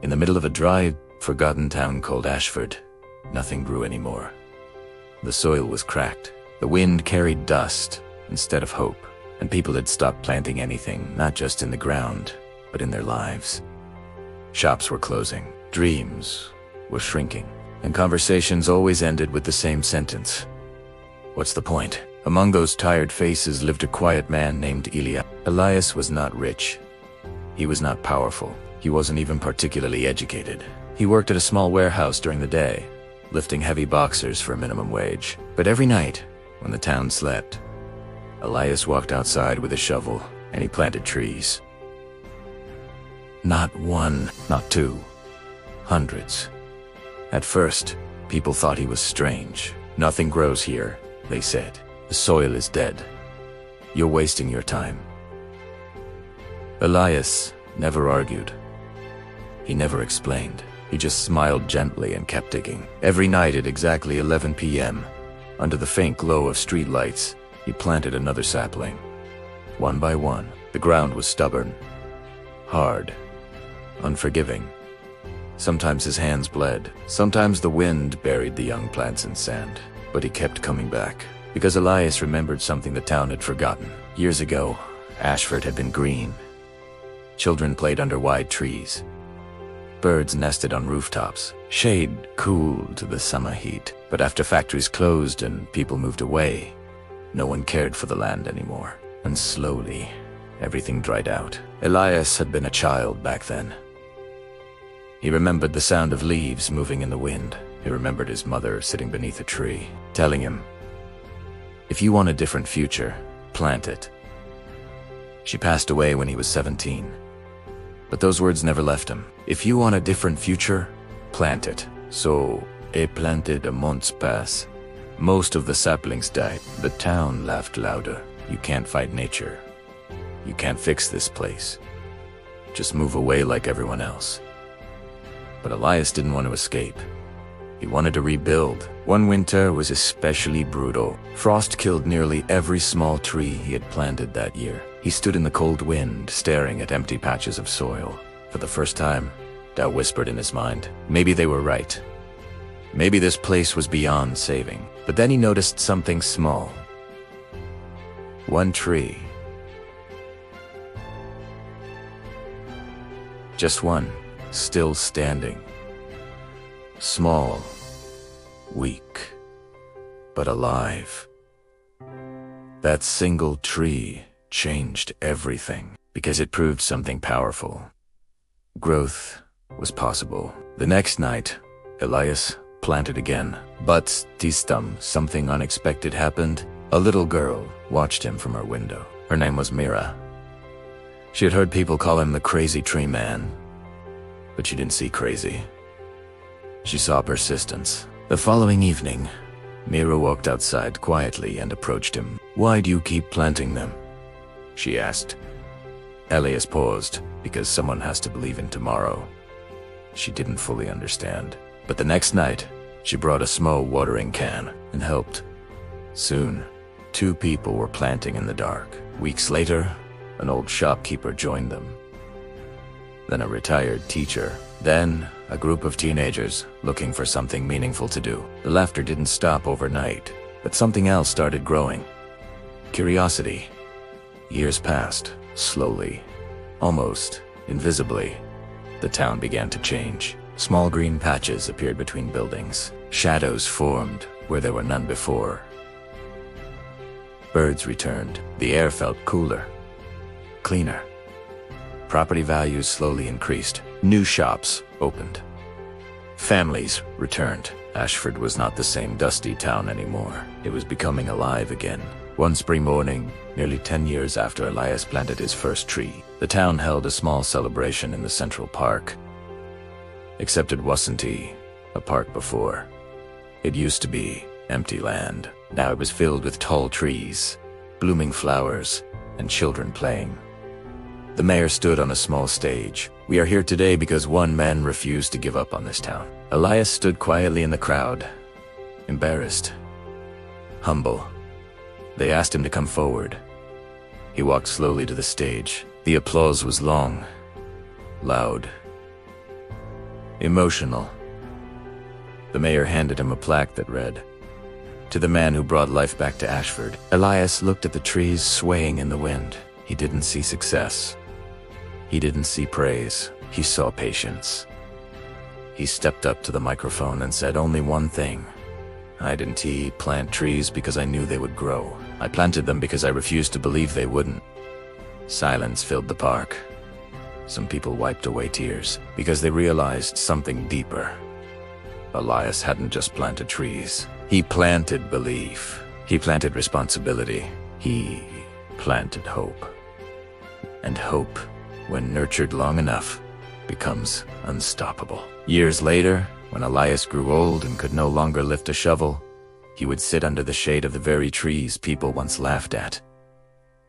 In the middle of a dry, forgotten town called Ashford, nothing grew anymore. The soil was cracked. The wind carried dust instead of hope, and people had stopped planting anything, not just in the ground, but in their lives. Shops were closing, dreams were shrinking, and conversations always ended with the same sentence. What's the point? Among those tired faces lived a quiet man named Elias. Elias was not rich. He was not powerful. He wasn't even particularly educated. He worked at a small warehouse during the day, lifting heavy boxers for a minimum wage. But every night, when the town slept, Elias walked outside with a shovel and he planted trees. Not one, not two, hundreds. At first, people thought he was strange. Nothing grows here, they said. The soil is dead. You're wasting your time. Elias never argued. He never explained. He just smiled gently and kept digging. Every night at exactly 11 p.m., under the faint glow of streetlights, he planted another sapling. One by one, the ground was stubborn, hard, unforgiving. Sometimes his hands bled. Sometimes the wind buried the young plants in sand. But he kept coming back, because Elias remembered something the town had forgotten. Years ago, Ashford had been green. Children played under wide trees. Birds nested on rooftops. Shade cooled to the summer heat. But after factories closed and people moved away, no one cared for the land anymore. And slowly, everything dried out. Elias had been a child back then. He remembered the sound of leaves moving in the wind. He remembered his mother sitting beneath a tree, telling him, "If you want a different future, plant it." She passed away when he was 17. But those words never left him. If you want a different future, plant it. So, he planted a month's pass. Most of the saplings died. The town laughed louder. You can't fight nature. You can't fix this place. Just move away like everyone else. But Elias didn't want to escape. He wanted to rebuild. One winter was especially brutal. Frost killed nearly every small tree he had planted that year. He stood in the cold wind, staring at empty patches of soil. For the first time, doubt whispered in his mind. Maybe they were right. Maybe this place was beyond saving. But then he noticed something small. One tree. Just one, still standing. Small, weak, but alive. That single tree changed everything because it proved something powerful. Growth was possible. The next night, Elias planted again. But this time, something unexpected happened. A little girl watched him from her window. Her name was Mira. She had heard people call him the crazy tree man, but she didn't see crazy. She saw persistence. The following evening, Mira walked outside quietly and approached him. "Why do you keep planting them?" she asked. Elias paused, because someone has to believe in tomorrow. She didn't fully understand. But the next night, she brought a small watering can and helped. Soon, 2 people were planting in the dark. Weeks later, an old shopkeeper joined them. Then a retired teacher. Then, a group of teenagers looking for something meaningful to do. The laughter didn't stop overnight, but something else started growing. Curiosity. Years passed, slowly, almost invisibly. The town began to change. Small green patches appeared between buildings. Shadows formed where there were none before. Birds returned. The air felt cooler, cleaner. Property values slowly increased. New shops opened. Families returned. Ashford was not the same dusty town anymore. It was becoming alive again. One spring morning, nearly 10 years after Elias planted his first tree, the town held a small celebration in the central park. Except it wasn't a park before. It used to be empty land. Now it was filled with tall trees, blooming flowers, and children playing. The mayor stood on a small stage. "We are here today because one man refused to give up on this town." Elias stood quietly in the crowd, embarrassed, humble. They asked him to come forward. He walked slowly to the stage. The applause was long, loud, Emotional. The mayor handed him a plaque that read, "To the man who brought life back to Ashford." Elias looked at the trees swaying in the wind. He didn't see success. He didn't see praise. He saw patience. He stepped up to the microphone and said only one thing. "I didn't plant trees because I knew they would grow. I planted them because I refused to believe they wouldn't." Silence filled the park. Some people wiped away tears because they realized something deeper. Elias hadn't just planted trees. He planted belief. He planted responsibility. He planted hope. And hope, when nurtured long enough, becomes unstoppable. Years later, when Elias grew old and could no longer lift a shovel, he would sit under the shade of the very trees people once laughed at.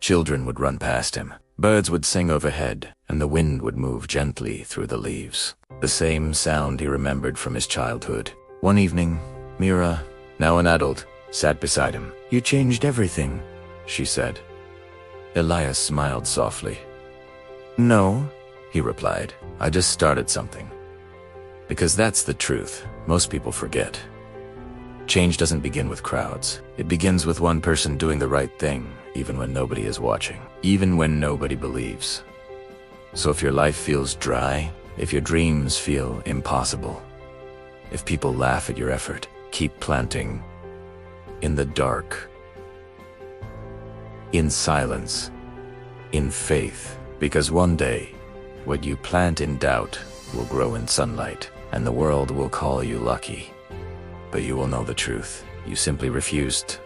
Children would run past him. Birds would sing overhead, and the wind would move gently through the leaves. The same sound he remembered from his childhood. One evening, Mira, now an adult, sat beside him. "You changed everything," she said. Elias smiled softly. "No," he replied, "I just started something." Because that's the truth most people forget. Change doesn't begin with crowds. It begins with one person doing the right thing, even when nobody is watching, even when nobody believes. So if your life feels dry, if your dreams feel impossible, if people laugh at your effort, keep planting. In the dark. In silence. In faith. Because one day, what you plant in doubt will grow in sunlight, and the world will call you lucky. But you will know the truth. You simply refused